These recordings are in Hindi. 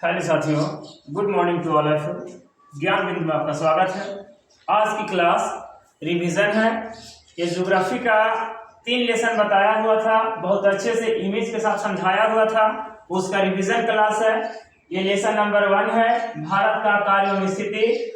हेलो साथियों, good morning to all of you. Gyan Bindu में आपका स्वागत है। आज की क्लास रिवीजन है। ये ज्योग्राफी का 3 लेसन बताया हुआ था, बहुत अच्छे से इमेज के साथ समझाया हुआ था, उसका रिवीजन क्लास है। ये लेसन नंबर 1 है, भारत का आकार एवं स्थिति।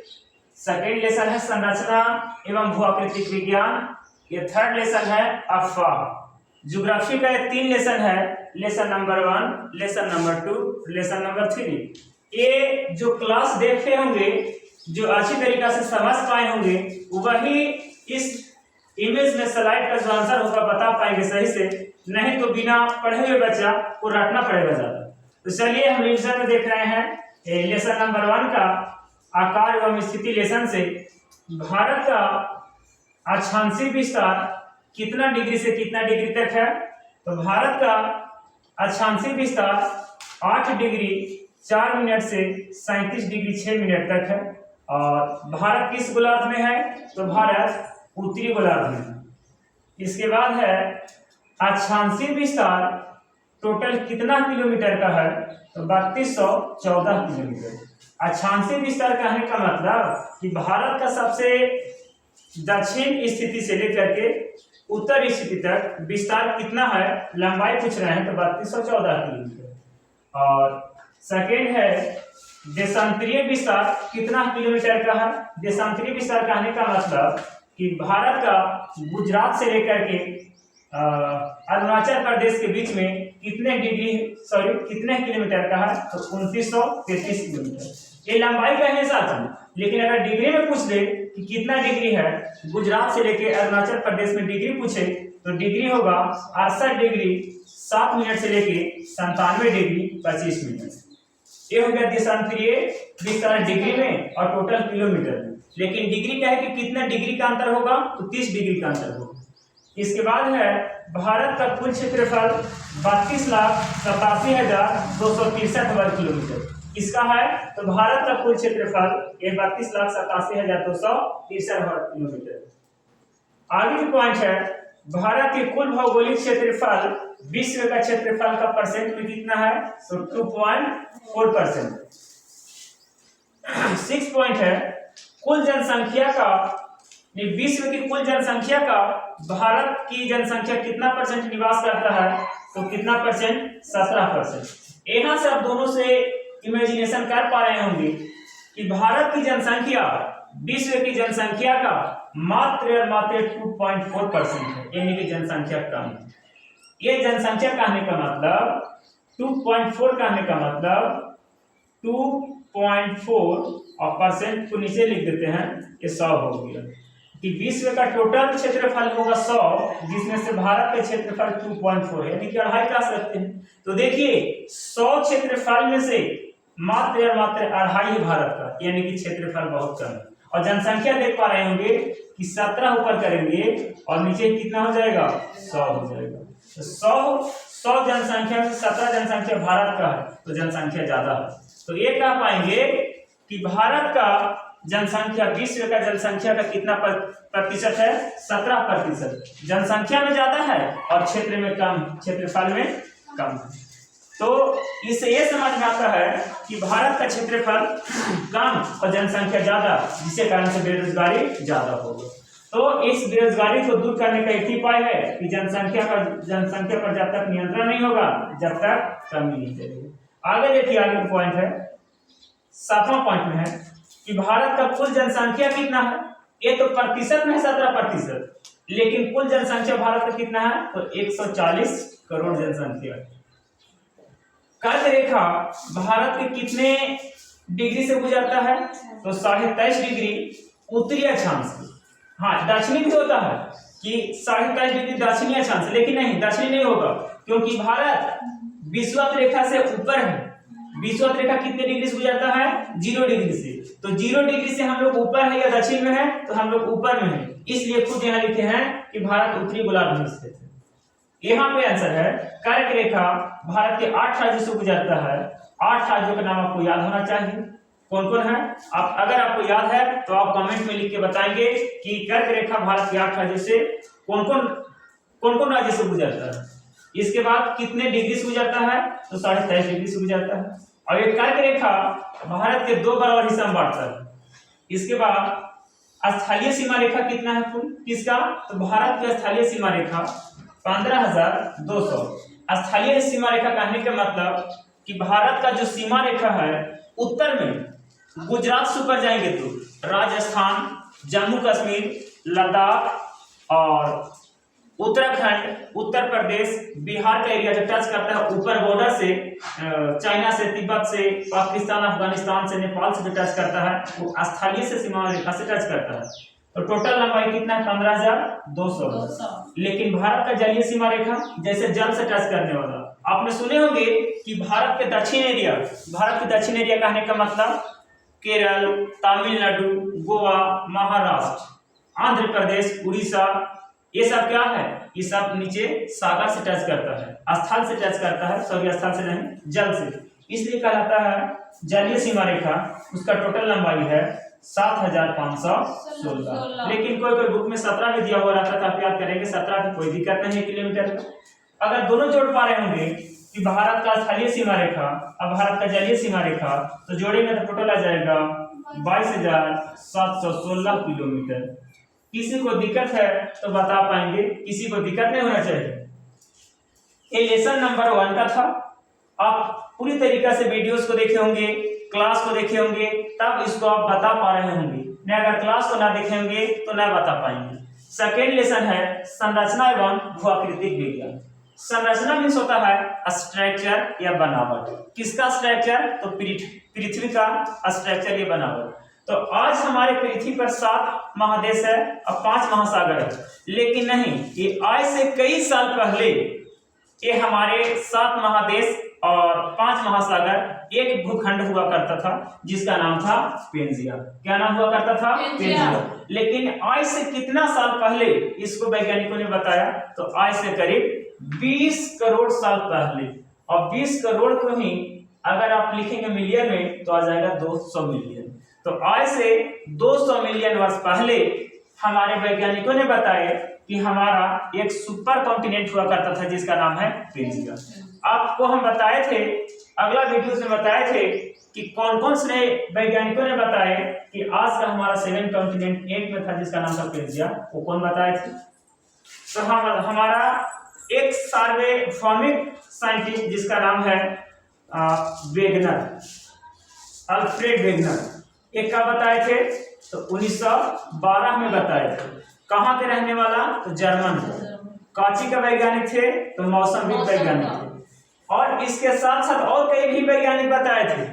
सेकेंड लेसन है संरचना एवं भूआकृतिक विज्ञान। ये थर्ड लेसन है अफवाह। ज्योग्राफी का ये 3 लेसन है, lesson number 1, lesson number 2, lesson number 3। ये जो क्लास देखे होंगे, जो अच्छी तरीका से समझ पाए होंगे, वही इस इमेज में स्लाइड का जो आंसर होगा बता पाएंगे सही से, नहीं तो बिना पढ़े हुए बच्चा को रटना पड़ेगा ज्यादा। तो चलिए हम रिविजन में देख रहे हैं लेसन नंबर 1 का आकार एवं स्थिति लेसन से। भारत का अक्षांशीय विस्तार कितना डिग्री से कितना डिग्री तक है? तो भारत का अक्षांशीय विस्तार 8 डिग्री 4 मिनट से 37 डिग्री 6 मिनट तक है। और भारत किस गोलार्ध में है? तो भारत उत्तरी गोलार्ध में है। इसके बाद है अक्षांशीय विस्तार टोटल कितना किलोमीटर का है? तो 3214 किलोमीटर। अक्षांशीय विस्तार कहने का मतलब कि भारत का सबसे दक्षिण स्थिति से लेकर के उत्तर स्थिति तक विस्तार कितना है, लंबाई पूछ रहे हैं, तो 3214 किलोमीटर। और सेकेंड है देशांतरीय विस्तार कितना किलोमीटर का है? देशांतरीय विस्तार कहने का मतलब कि भारत का गुजरात से लेकर के अरुणाचल प्रदेश के बीच में कितने किलोमीटर का है? तो 2933 किलोमीटर। ये लंबाई का हिसाब था, लेकिन अगर डिग्री में पूछ ले कि कितना डिग्री है, गुजरात से लेके अरुणाचल प्रदेश में डिग्री पूछे, तो डिग्री होगा 68 डिग्री 7 मिनट से लेके 97 डिग्री 25 मिनट। ये हो गया देशांतरीय विस्तार डिग्री में और टोटल किलोमीटर में। लेकिन डिग्री क्या है कि कितना डिग्री का अंतर होगा? तो 30 डिग्री का अंतर होगा। इसके बाद है भारत का कुल क्षेत्रफल 32,87,263 वर्ग किलोमीटर। किसका है? तो भारत का कुल क्षेत्रफल 32,87,263 वर्ग किलोमीटर। आगे की पॉइंट है भारत के कुल भौगोलिक क्षेत्रफल विश्व का क्षेत्रफल का परसेंट में कितना है? तो 2.4%। 6 पॉइंट है कुल जनसंख्या का, विश्व की कुल जनसंख्या का भारत की जनसंख्या कितना परसेंट निवास करता है? तो कितना परसेंट? 17%। यहां से आप दोनों से इमेजिनेशन कर पा रहे होंगे कि भारत की जनसंख्या विश्व की जनसंख्या का मात्र 2.4% है, यानी कि जनसंख्या कम है। ये जनसंख्या कहने का मतलब 2.4 कहने का मतलब 2.4 और परसेंट को नीचे लिख देते हैं, ये 100 हो गया कि विश्व का टोटल क्षेत्रफल होगा 100, जिसमें से भारत का क्षेत्रफल 2.4 है, यानी कि 2.5 कह सकते हैं। तो देखिए 100 क्षेत्रफल में से मात्र 2.5 भारत का, यानी कि क्षेत्रफल बहुत कम है। और जनसंख्या देख पा रहे होंगे कि 17 ऊपर करेंगे और नीचे कितना हो जाएगा? 100 हो जाएगा। तो 100 जनसंख्या में 17 जनसंख्या भारत का है, तो जनसंख्या ज्यादा है। तो ये कह पाएंगे कि भारत का जनसंख्या विश्व का जनसंख्या का कितना प्रतिशत है? 17%। जनसंख्या में ज्यादा है और क्षेत्र में कम, क्षेत्रफल में कम है। तो इससे ये समझ में आता है कि भारत का क्षेत्रफल कम और जनसंख्या ज्यादा, जिसके कारण से बेरोजगारी ज्यादा होगी। तो इस बेरोजगारी को दूर करने का एक ही उपाय है कि जनसंख्या पर जब तक नियंत्रण नहीं होगा, जब तक कमी नहीं चलेगी। आगे देखिए, आगे पॉइंट है 7वां पॉइंट में है कि भारत का कुल जनसंख्या कितना है? ये तो प्रतिशत में 17%, लेकिन कुल जनसंख्या भारत का कितना है? तो 140 करोड़ जनसंख्या। कर्क रेखा भारत के कितने डिग्री से गुजरता है? तो 23.5 डिग्री उत्तरी अक्षांश। हाँ, दक्षिणी भी होता है कि 23.5 डिग्री दक्षिणी अक्षांश, लेकिन नहीं, दक्षिणी नहीं होगा क्योंकि भारत विषुवत रेखा से ऊपर है। विषुवत रेखा कितने डिग्री से गुजरता है? 0 डिग्री से। तो 0 डिग्री से हम लोग ऊपर है या दक्षिण में है? तो हम लोग ऊपर में है, इसलिए खुद यहाँ लिखे हैं कि भारत उत्तरी गोलार्ध में स्थित है। यहाँ पे आंसर है कर्क रेखा भारत के 8 राज्यों से गुजरता है। 8 राज्यों का नाम आपको याद होना चाहिए। कौन कौन है? आप अगर आपको याद है तो आप कमेंट में लिख के बताएंगे कि कर्क रेखा भारत के 8 राज्यों से कौन कौन राज्य से गुजरता है। इसके बाद कितने डिग्री से गुजरता है? तो 23.5 डिग्री से गुजरता है। और एक कर्क रेखा भारत के 2 बराबर हिस्सा में बांटता है। इसके बाद स्थलीय सीमा रेखा कितना है कुल किसका, तो भारत की स्थलीय सीमा रेखा 15,200। स्थलीय सीमा रेखा कहने का मतलब कि भारत का जो सीमा रेखा है उत्तर में गुजरात से ऊपर जाएंगे तो राजस्थान, जम्मू कश्मीर, लद्दाख और उत्तराखंड, उत्तर प्रदेश, बिहार का एरिया जो टच करता है ऊपर बॉर्डर से चाइना से, तिब्बत से, पाकिस्तान, अफगानिस्तान से, नेपाल से जो टच करता है वो स्थलीय से सीमा रेखा से टच करता है। तो टोटल लंबाई कितना है 15,200। लेकिन भारत का जलीय सीमा रेखा जैसे जल से टच करने वाला, आपने सुने होंगे कि भारत के दक्षिण एरिया, भारत के दक्षिण एरिया कहने का मतलब केरल, तमिलनाडु, गोवा, महाराष्ट्र, आंध्र प्रदेश, उड़ीसा, ये सब क्या है, ये सब नीचे सागर से टच करता है, स्थल से टच करता है, सॉरी स्थल से नहीं जल से, इसलिए कहलाता है जलीय सीमा रेखा। उसका टोटल लंबाई है 7,516। लेकिन कोई कोई बुक में 17 भी दिया हुआ रहता है, आप याद करेंगे 17 की कोई दिक्कत नहीं है किलोमीटर का। अगर दोनों जोड़ पा रहे होंगे कि भारत का स्थलीय सीमा रेखा और भारत का जलीय सीमा रेखा, तो जोड़ेंगे तो टोटल आ जाएगा 22,716 किलोमीटर। किसी को दिक्कत है तो बता पाएंगे, किसी को दिक्कत नहीं होना चाहिए। ये लेसन नंबर 1 का था। आप पूरी तरीके से वीडियोस को देखे होंगे, क्लास को देखे होंगे, तब इसको आप बता पा रहे होंगे, नहीं अगर क्लास को ना देखे होंगे तो ना बता पाएंगे। सेकेंड लेसन है संरचना एवं भूआकृतिक विज्ञान। संरचना मीन्स होता है स्ट्रक्चर या बनावट। किसका स्ट्रक्चर, तो पृथ्वी का स्ट्रक्चर या बनावट। तो आज हमारे पृथ्वी पर 7 महादेश है और 5 महासागर है, लेकिन नहीं, ये आज से कई साल पहले ये हमारे 7 महादेश और 5 महासागर एक भूखंड हुआ करता था जिसका नाम था पेंजिया। क्या नाम हुआ करता था, पेंजिया। लेकिन आज से कितना साल पहले इसको वैज्ञानिकों ने बताया, तो आज से करीब 20 करोड़ साल पहले। और 20 करोड़ को ही अगर आप लिखेंगे मिलियन में तो आ जाएगा 200 मिलियन। तो आज से 200 मिलियन वर्ष पहले हमारे वैज्ञानिकों ने बताया कि हमारा एक सुपर कॉन्टिनेंट हुआ करता था जिसका नाम है पेंजिया। आपको हम बताए थे, अगला वीडियो में बताए थे कि कौन कौन से वैज्ञानिकों ने बताया कि आज का हमारा 7 कॉन्टिनेंट एक में था जिसका नाम था पेंजिया। वो कौन बताए थे, तो हमारा एक सार्वभौमिक साइंटिस्ट जिसका नाम है वेगनर, अल्फ्रेड वेगनर। एक का बताए थे, तो 1912 में बताए थे। कहाँ के रहने वाला, तो जर्मन काची का वैज्ञानिक थे, तो मौसमविद वैज्ञानिक थे। और इसके साथ साथ और कई भी वैज्ञानिक बताए थे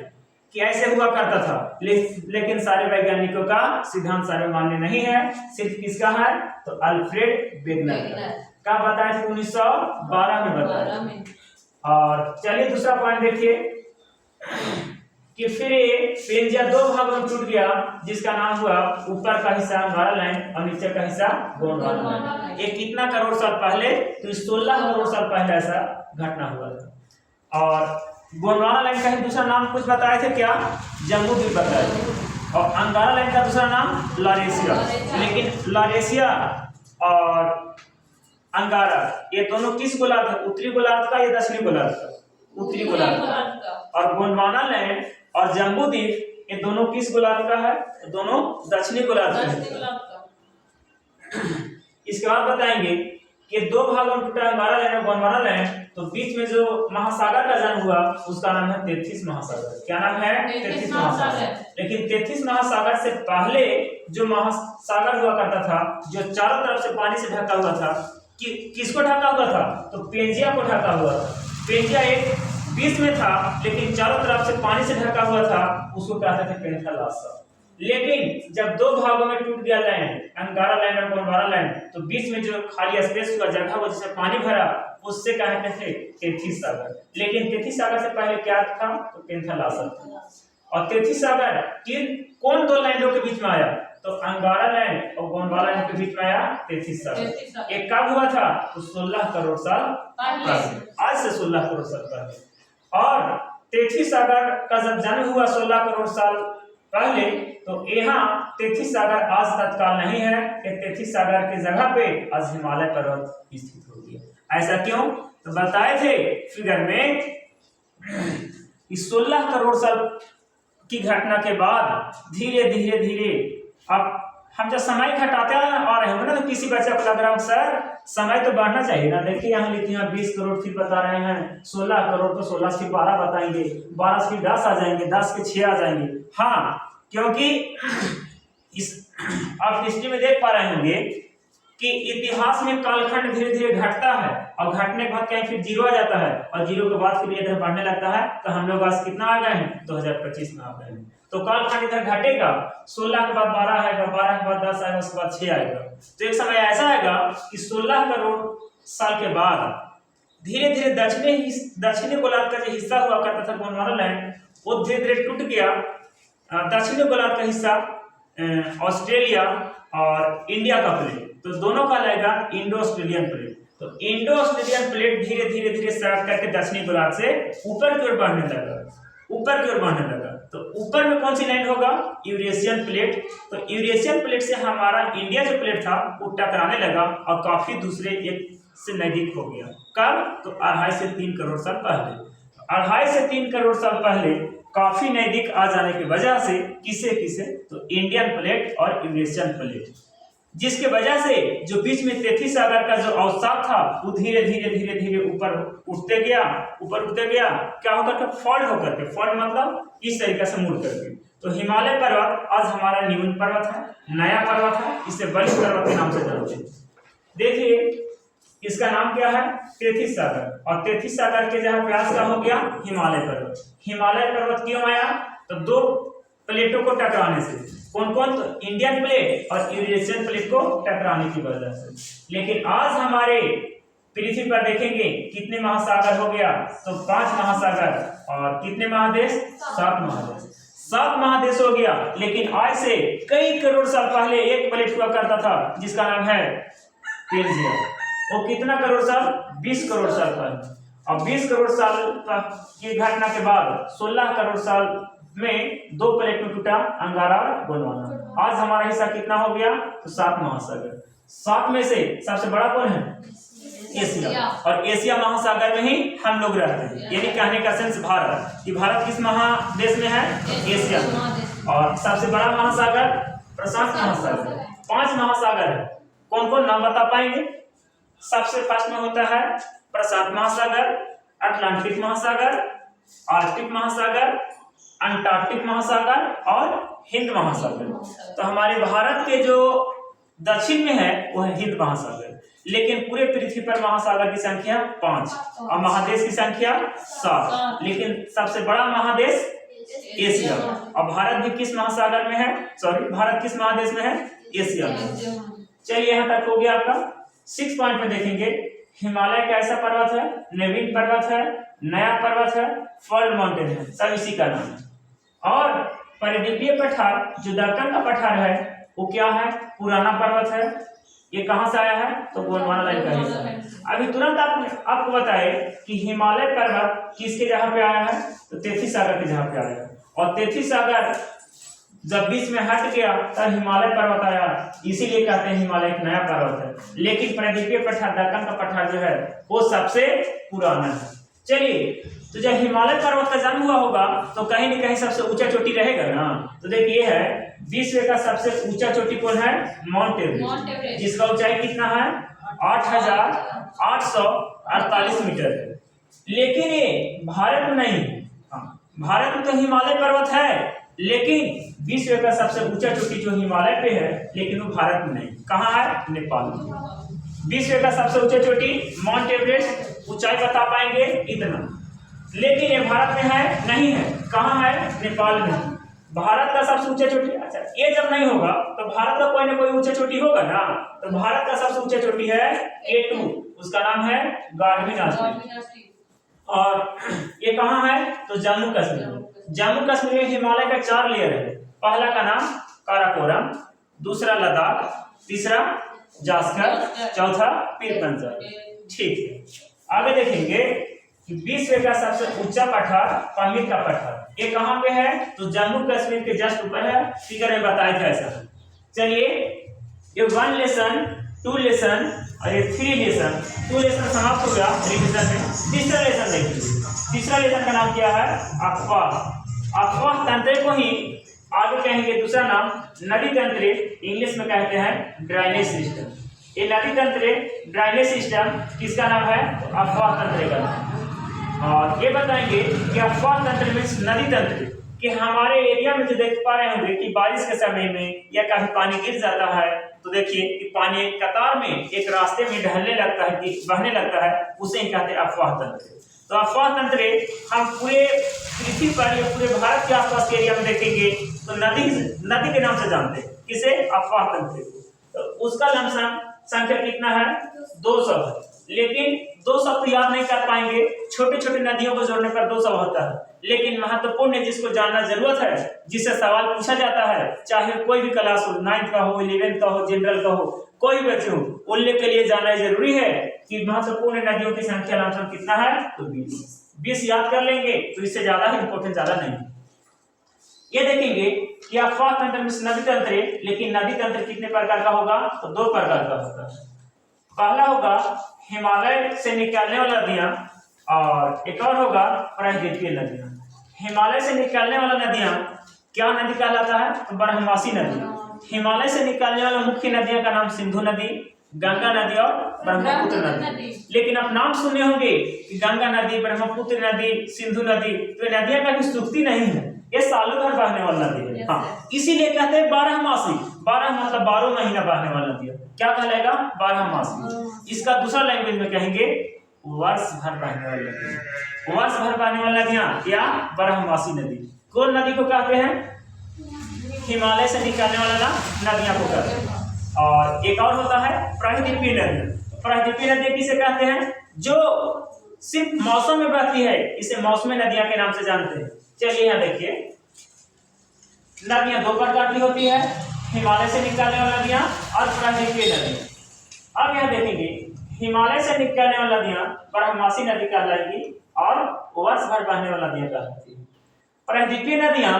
कि ऐसे हुआ करता था, लेकिन सारे वैज्ञानिकों का सिद्धांत सारे मान्य नहीं है, सिर्फ किसका है, तो अल्फ्रेड वेगनर का बताया थे 1912 में बताया। और चलिए दूसरा पॉइंट देखिए कि फिर ये पेंजिया 2 भागों में टूट गया जिसका नाम हुआ ऊपर का हिस्सा अंगारालैंड और नीचे का हिस्सा गोंडवाना। ये कितना करोड़ साल पहले, तो 16 करोड़ साल पहले ऐसा घटना हुआ था। और गोंडवाना लैंड का दूसरा नाम कुछ बताए थे क्या, जम्मू द्वीप बताए थे। और अंगारालैंड का दूसरा नाम लॉरेशिया। लेकिन लॉरेशिया और अंगारा ये दोनों किस गोलार्ध, उत्तरी गोलार्ध का या दक्षिणी गोलार्ध का, उत्तरी गोलार्ध का। और गोंडवाना लैंड और जम्बू द्वीप ये दोनों किस गोलार्ध का है, दोनों दक्षिणी गोलार्ध का है। इसके बाद बताएंगे कि 2 भागों में टूटा अंगारा लैंड और गोंडवाना लैंड, तो बीच में जो महासागर का जन्म हुआ उसका नाम है 33 महासागर। क्या नाम है, 33 महासागर। लेकिन 33 महासागर से पहले जो महासागर हुआ करता था, जो चारों तरफ से पानी से ढका हुआ था, किसको ढका हुआ था, तो पेंजिया को ढका हुआ था। पेंजिया एक बीच में था लेकिन चारों तरफ से पानी से ढका हुआ था, उसको कहते थे पेंथालासा। लेकिन जब 2 भागों में टूट गया लैंड, अंगारा लैंड और गोंडवाना लैंड, तो बीच में जो खाली स्पेस हुआ, जगह हुआ जिसमें पानी भरा, उससे कहते थे 33 सागर। लेकिन 33 सागर से पहले क्या था, तो पेंथालासा था। और 33 सागर कौन 2 लैंडों के बीच में आया, तो अंगारा लैंड और गोंडवाना लैंड के बीच में आया 33 सागर। एक कब हुआ था, तो 16 करोड़ साल पहले, आज से 16 करोड़ साल पहले। और 33 सागर का जब जन्म हुआ 16 करोड़ साल पहले, तो यहाँ 33 सागर आज तत्काल नहीं है। 33 सागर की जगह पे आज हिमालय पर्वत स्थित हो गया। ऐसा क्यों, तो बताए थे फिगर में कि 16 करोड़ साल की घटना के बाद धीरे धीरे धीरे अब हम जब समय घटाते आ रहे होंगे ना, तो किसी बच्चे को लग रहा हो सर समय तो बढ़ना चाहिए ना, देखिए यहाँ लिखे हैं 20 करोड़, फिर बता रहे हैं 16 करोड़, तो 16 से 12 बताएंगे, 12 से 10 आ जाएंगे, 10 के 6 आ जाएंगे। हाँ, क्योंकि इस आप हिस्ट्री में देख पा रहे होंगे कि इतिहास में कालखंड धीरे धीरे घटता है और घटने के बाद कहीं फिर जीरो आ जाता है और जीरो के बाद फिर इधर बढ़ने लगता है। तो हम लोग आज कितना आ गए हैं, 2025 में आ गए हैं। तो कालखंड इधर घटेगा, 16 के बाद 12 आएगा, 12 के बाद 10 आएगा, उसके बाद 6 आएगा। तो एक समय ऐसा आएगा कि 16 करोड़ साल के बाद धीरे धीरे दक्षिणी गोलार्ध का जो हिस्सा हुआ करता था गोंडवाना लैंड, वो धीरे धीरे टूट गया। दक्षिणी गोलार्ध का हिस्सा ऑस्ट्रेलिया और इंडिया का प्लेट, तो दोनों का लगेगा इंडो ऑस्ट्रेलियन प्लेट। तो इंडो ऑस्ट्रेलियन प्लेट धीरे धीरे धीरे सरक करके दक्षिणी गोलार्ध से ऊपर की ओर बढ़ने लगा, ऊपर की ओर बढ़ने लगा। तो ऊपर में कौन सी लैंड होगा, यूरेशियन प्लेट। तो यूरेशियन प्लेट से हमारा इंडिया जो प्लेट था वो टकराने लगा और काफी दूसरे एक से नजदीक हो गया। कब, तो 2.5 से 3 करोड़ साल पहले। 2.5 से 3 करोड़ साल पहले काफी नजदीक आ जाने की वजह से किसे तो इंडियन प्लेट और यूरेशियन प्लेट, जिसके वजह से जो बीच में तेथी सागर का जो अवसाद था वो धीरे धीरे धीरे धीरे ऊपर उठते गया, क्या होकर के, फॉल्ट होकर के, फॉल्ट मतलब इस तरीके से मुड़ करके। तो हिमालय पर्वत आज हमारा न्यून पर्वत है, नया पर्वत है, इसे बलि पर्वत के नाम से जानते हैं। देखिए इसका नाम क्या है, तेथी सागर, और तेथी सागर के जहाँ व्यास का हो गया हिमालय पर्वत। हिमालय पर्वत क्यों आया, तो दो प्लेटों को टकराने से, कौन कौन, तो इंडियन प्लेट और यूरेशियन प्लेट को टकराने की वजह से। लेकिन आज हमारे पृथ्वी पर देखेंगे कितने महासागर हो गया, तो 5 महासागर और कितने महादेश, 7 महादेश। 7 महादेश हो गया। लेकिन आज से कई करोड़ साल पहले एक प्लेट हुआ करता था जिसका नाम है पेंजिया। वो कितना करोड़ साल, 20 करोड़ साल पहले। और 20 करोड़ साल की घटना के बाद 16 करोड़ साल में 2 प्लेट में टूटा अंगारा और गोंडवाना। आज हमारा हिस्सा कितना हो गया, तो 7 महासागर। 7 में से सबसे बड़ा कौन है, एशिया। और एशिया महासागर में ही हम लोग रहते हैं, यानी कहने का सेंस भारत, कि भारत किस महादेश में है, एशिया में। और सबसे बड़ा महासागर प्रशांत महासागर। 5 महासागर है, कौन कौन नाम बता पाएंगे। सबसे फर्स्ट में होता है प्रशांत महासागर, अटलांटिक महासागर, आर्कटिक महासागर, अंटार्कटिक महासागर और हिंद महासागर। तो हमारे भारत के जो दक्षिण में है वो है हिंद महासागर। लेकिन पूरे पृथ्वी पर महासागर की संख्या 5 और महादेश की संख्या 7। लेकिन सबसे बड़ा महादेश एशिया। और भारत भी किस महासागर में है, भारत किस महादेश में है, एशिया में। चलिए यहाँ तक हो गया आपका। 6 पॉइंट में देखेंगे, हिमालय कैसा पर्वत है, नवीन पर्वत है, नया पर्वत है, फॉल्ट माउंटेन है, सब इसी का नाम है। और परिद्वीपीय पठार जो दक्कन का पठार है वो क्या है, पुराना पर्वत है। ये कहां से आया है, तो गोंडवाना लाइन का हिस्सा है। अभी तुरंत आपको बताए कि हिमालय पर्वत किसके जगह पे आया है, तो तेथी सागर के जगह पे आया है। और तेथी सागर जब बीच में हट गया तब हिमालय पर्वत आया, इसीलिए कहते हैं हिमालय एक नया पर्वत है। लेकिन परिद्वीपीय पठार दक्कन का पठार जो है वो सबसे पुराना है। चलिए, तो जब हिमालय पर्वत का जन्म हुआ होगा तो कहीं न कहीं सबसे ऊंचा चोटी रहेगा ना। तो देखिए है विश्व का सबसे ऊंचा चोटी कौन है, माउंट एवरेस्ट, जिसका ऊंचाई कितना है, 8,848 मीटर है। लेकिन ये भारत में नहीं, भारत में तो हिमालय पर्वत है, लेकिन विश्व का सबसे ऊंचा चोटी जो हिमालय पे है, लेकिन वो भारत में नहीं। कहाँ है, नेपाल में। विश्व का सबसे ऊंचा चोटी माउंट एवरेस्ट, ऊंचाई बता पाएंगे इतना, लेकिन ये भारत में है नहीं है। कहाँ है, नेपाल में। भारत का सबसे ऊंचा चोटी, अच्छा ये जब नहीं होगा तो भारत का कोई ना कोई ऊंचा चोटी होगा ना। तो भारत का सबसे ऊंचा चोटी है K2, उसका नाम है गार्डविन आश्रम। और ये कहाँ है, तो जम्मू कश्मीर। जम्मू कश्मीर में हिमालय का 4 लेयर है। पहला का नाम काराकोरम, दूसरा लद्दाख, तीसरा जास्कर, चौथा पीर पंजाब। ठीक है, आगे देखेंगे कि विश्व का सबसे ऊंचा पठार पामीर का पठार, ये कहाँ पे है, तो जम्मू कश्मीर के जस्ट ऊपर है। फिगर में बताया था ऐसा। चलिए, ये 1 लेसन, 2 लेसन और ये 3 लेसन। 2 लेसन समाप्त हो गया रिवीजन में। तीसरा लेसन देखिए, तीसरा लेसन का नाम क्या है? अफवाह। अफवाह तंत्र को ही आगे कहेंगे दूसरा नाम नदी तंत्र, इंग्लिश में कहते हैं ड्राइनेज सिस्टम। ये नदी तंत्र ड्राइनेज सिस्टम किसका नाम है? अफवाह तंत्र का नाम। और ये बताएंगे कि अफवाह तंत्र मीन्स नदी तंत्र, कि हमारे एरिया में जो देख पा रहे होंगे कि बारिश के समय में या कहीं पानी गिर जाता है तो देखिए कि पानी एक कतार में एक रास्ते में ढलने लगता है कि बहने लगता है, उसे ही कहते हैं अफवाह तंत्र। तो अफवाह तंत्र हम पूरे पृथ्वी पर या पूरे भारत के आसपास के एरिया में देखेंगे तो नदी के नाम से जानते हैं, किसे? अफवाह तंत्र। तो उसका लमसम संख्या कितना है? 200 है, लेकिन 200 तो याद नहीं कर पाएंगे, छोटे छोटे नदियों को जोड़ने पर 200 होता है। लेकिन महत्वपूर्ण जिसको जानना जरूरत है, जिससे सवाल पूछा जाता है, चाहे कोई भी क्लास हो, 9th का हो, 11th का हो, जनरल का हो, कोई भी बच्चे हो, उल्लेख के लिए जानना जरूरी है कि महत्वपूर्ण नदियों की संख्या लमसम कितना है? तो 20 याद कर लेंगे तो इससे ज्यादा ही इंपॉर्टेंट ज्यादा नहीं। ये देखेंगे कि अफवाह तंत्र में नदी तंत्र, लेकिन नदी तंत्र कितने प्रकार का होगा? तो 2 प्रकार का होता है। पहला होगा हिमालय से निकलने वाला नदियां, और एक और होगा प्रायद्वीपीय नदियां। हिमालय से निकलने वाला नदियां क्या नदी कहलाता है? तो ब्रह्मवासी नदी। हिमालय से निकलने वाला मुख्य नदियों का नाम सिंधु नदी, गंगा नदी और ब्रह्मपुत्र नदी। लेकिन आप नाम सुने होंगे कि गंगा नदी, ब्रह्मपुत्र नदी, सिंधु नदी, तो नदियां कभी सूखती नहीं है, ये सालों भर बहने वाली नदी है। हाँ, इसीलिए कहते हैं 12मासी। 12 मतलब 12 महीना बहने वाली नदी है। क्या कहलाएगा? 12मासी। इसका दूसरा लैंग्वेज में कहेंगे वर्ष भर बहने वाली नदी। वर्ष भर बहने वाली नदियां या 12मासी नदी। कौन नदी को कहते हैं? हिमालय से निकलने वाला नदियां को कहते हैं। और एक और होता है प्रायद्वीपीय नदी। प्रायद्वीपीय नदी किसे कहते हैं? जो सिर्फ मौसम में बहती है, इसे मौसमी नदियां के नाम से जानते हैं। चलिए यहाँ देखिए, नदियां 2 प्रकार की होती है, हिमालय से निकलने वाली नदियां और प्रायद्वीपीय नदियां। अब यहाँ देखेंगे हिमालय से निकलने वाली नदियां ब्रह्मवासी नदी कहलाएगी और वर्ष भर बहने वाली नदियां कहलाती है। प्रायद्वीपीय नदियां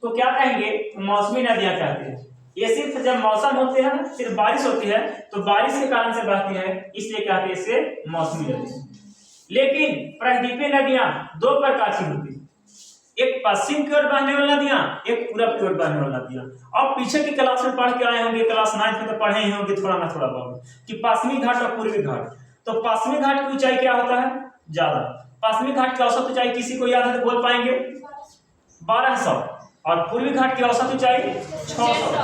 को क्या कहेंगे? मौसमी नदियां कहते हैं। ये सिर्फ जब मौसम होते हैं, सिर्फ बारिश होती है तो बारिश के कारण से बहती है, इसलिए कहते हैं इसे मौसमी नदी। लेकिन प्रायद्वीपीय नदियां 2 प्रकार की होती है, एक पश्चिम की ओर बहने वाली नदियां, एक पूरब की ओर बहने वाली नदियां। और पीछे की क्लास में पढ़ के आए होंगे, क्लास 9th में तो पढ़े ही होंगे थोड़ा ना थोड़ा बहुत, कि पश्चिमी घाट और पूर्वी घाट। तो पश्चिमी घाट की ऊंचाई क्या होता है? ज्यादा। पश्चिमी घाट की औसत ऊंचाई किसी को याद है तो बोल पाएंगे? 1200। और पूर्वी घाट की औसत ऊंचाई 600।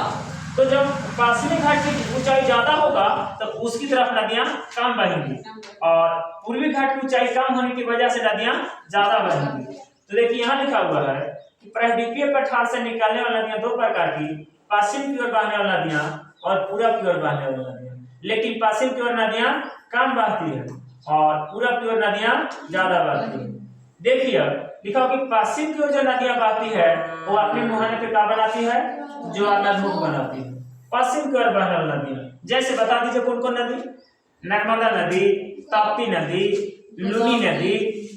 तो जब पश्चिमी घाट की ऊंचाई ज्यादा होगा तो उसकी तरफ नदियां कम बहेंगी, और पूर्वी घाट की ऊंचाई कम होने की वजह से नदियां ज्यादा बहेंगी। तो देखिए यहाँ लिखा हुआ है कि प्रायद्वीपीय पठार से निकलने वाली नदियां 2 प्रकार की, पश्चिम की ओर बहने वाली नदियां और पूरब की ओर बहने वाली नदियां। लेकिन पश्चिम की ओर नदियां कम बहती है और पूरब की ओर नदियां ज्यादा बहती है। देखिए लिखा हो कि पश्चिम की ओर जो नदियां बहती है वो अपने मुहाने पे क्या बनाती है? ज्वारनदमुख बनाती है। पश्चिम की ओर बहने वाली नदियां जैसे बता दीजिए कौन कौन नदी? नर्मदा नदी, ताप्ती नदी, लूनी नदी,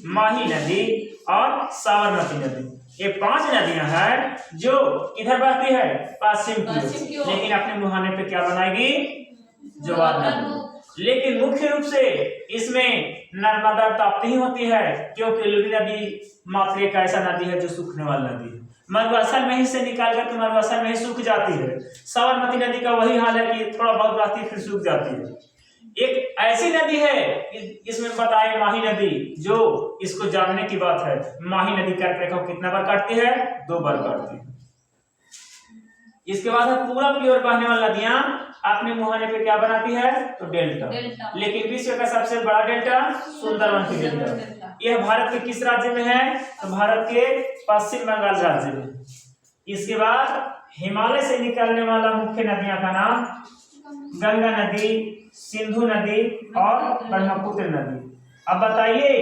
माही नदी और साबरमती नदी। ये 5 नदियां हैं जो किधर बहती है? पश्चिम की ओर, लेकिन अपने मुहाने पे क्या बनाएगी? ज्वारनदमुख। लेकिन मुख्य रूप से इसमें नर्मदा ताप्ती ही होती है, क्योंकि लूनी नदी मात्र एक ऐसा नदी है जो सूखने वाली नदी है, मरुस्थल में ही से निकाल कर मरुस्थल में ही सूख जाती है। साबरमती नदी का वही हाल है कि थोड़ा बहुत बहती है फिर सूख जाती है। एक ऐसी नदी है इसमें बताए माही नदी, जो इसको जानने की बात है, माही नदी का रेखा कितना बार काटती है? 2 बार काटती है। इसके बाद है पूरब की ओर बहने वाली नदियां अपने मुहाने पे क्या बनाती है? तो डेल्टा। लेकिन विश्व का सबसे बड़ा डेल्टा सुंदरवन की डेल्टा। यह भारत के किस राज्य में है? तो भारत के पश्चिम बंगाल राज्य में। इसके बाद हिमालय से निकलने वाला मुख्य नदियां का नाम गंगा नदी, सिंधु नदी और ब्रह्मपुत्र नदी। अब बताइए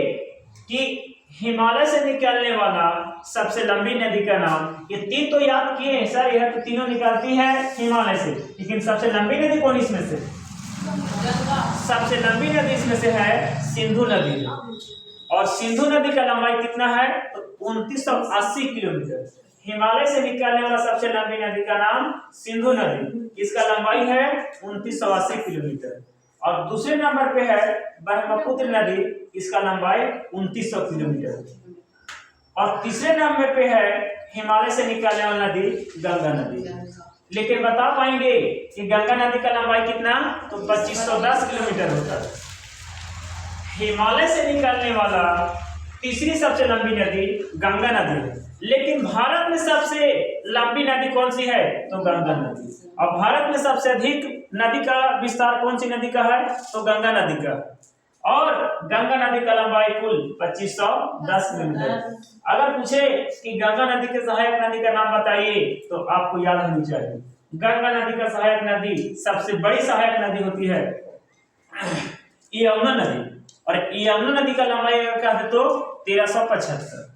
कि हिमालय से निकलने वाला सबसे लंबी नदी का नाम, ये 3 तो याद किए हैं सर, यह तो तीनों निकलती है हिमालय से, लेकिन सबसे लंबी नदी कौन इसमें से? सबसे लंबी नदी इसमें से है सिंधु नदी। और सिंधु नदी का लंबाई कितना है? तो 2980 किलोमीटर। हिमालय से निकलने वाला सबसे लंबी नदी का नाम सिंधु नदी, इसका लंबाई है 2980 किलोमीटर। और दूसरे नंबर पे है ब्रह्मपुत्र नदी, इसका लंबाई 2900 किलोमीटर। और तीसरे नंबर पे है हिमालय से निकलने वाली नदी गंगा नदी। लेकिन बता पाएंगे कि गंगा नदी का लंबाई कितना? तो 2510 किलोमीटर होता है। हिमालय से निकलने वाला तीसरी सबसे लंबी नदी गंगा नदी है। लेकिन भारत में सबसे लंबी नदी कौन सी है? तो गंगा नदी। और भारत में सबसे अधिक नदी का विस्तार कौन सी नदी का है? तो गंगा नदी का। और गंगा नदी का लंबाई कुल 2510 किलोमीटर। अगर पूछे कि गंगा नदी के सहायक नदी का नाम बताइए तो आपको याद होनी चाहिए, गंगा नदी का सहायक नदी सबसे बड़ी सहायक नदी होती है यमुना नदी। और यमुना नदी का लंबाई अगर कहते तो 1375।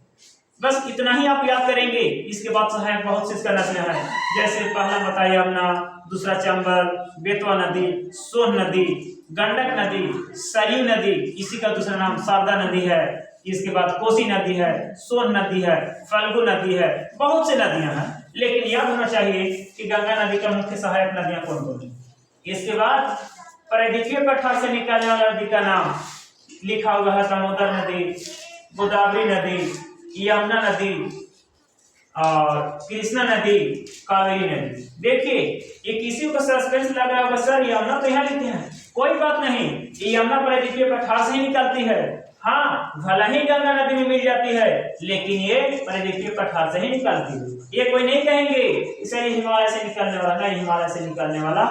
बस इतना ही आप याद करेंगे। इसके बाद सहायक बहुत से इसका नदियां हैं, जैसे पहला बताया यमुना, दूसरा चंबल, बेतवा नदी, सोन नदी, गंडक नदी, सरयू नदी, इसी का दूसरा नाम शारदा नदी है। इसके बाद कोसी नदी है, सोन नदी है, फल्गु नदी है, बहुत से नदियां हैं। लेकिन याद होना चाहिए कि गंगा नदी का मुख्य सहायक नदियां कौन कौन है। इसके बाद परिद्वीपीय पठार से निकलने वाली नदी का नाम लिखा हुआ है दामोदर नदी, गोदावरी नदी, यमुना नदी और कृष्णा नदी, कावेरी नदी। देखिए ये किसी को सस्पेंस लग रहा होगा, सर यमुना तो यहाँ लिखते हैं। कोई बात नहीं, ये यमुना परिद्वीपीय पठार से ही निकलती है। हाँ, भला ही गंगा नदी में मिल जाती है, लेकिन ये परिद्वीपीय पठार से ही निकलती है। ये कोई नहीं कहेंगे इसे हिमालय से निकलने वाला, नहीं, हिमालय से निकलने वाला।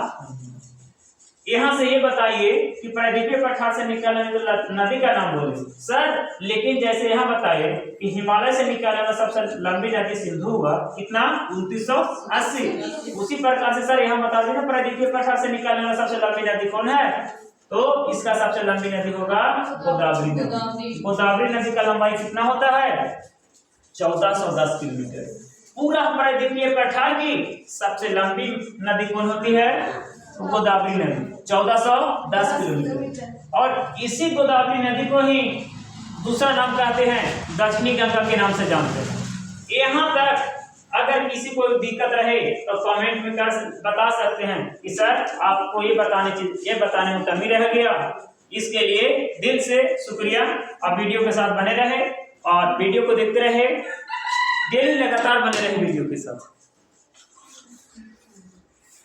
यहाँ से ये बताइए कि परिद्वीपीय पठार से निकलने वाली नदी का नाम बोले सर। लेकिन जैसे यहाँ बताए कि हिमालय से निकलने वाला सबसे लंबी नदी सिंधु हुआ, कितना? 2980। उसी प्रकार से सर यहाँ बता देना परिद्वीपीय पठार से निकलने वाला सबसे लंबी नदी कौन है? तो इसका सबसे लंबी नदी होगा गोदावरी नदी। गोदावरी नदी का लंबाई कितना होता है? 1410 किलोमीटर। पूरा परिद्वीपीय पठार की सबसे लंबी नदी कौन होती है? गोदावरी नदी, 1410 किलोमीटर। और इसी गोदावरी नदी को ही दूसरा नाम कहते हैं दक्षिणी गंगा के नाम से जानते हैं। यहाँ तक अगर किसी को दिक्कत रहे तो कमेंट में बता सकते हैं कि सर आपको ये बताने में कमी रह गया। इसके लिए दिल से शुक्रिया। आप वीडियो के साथ बने रहे और वीडियो को देखते रहे, डेली लगातार बने रहे वीडियो के साथ।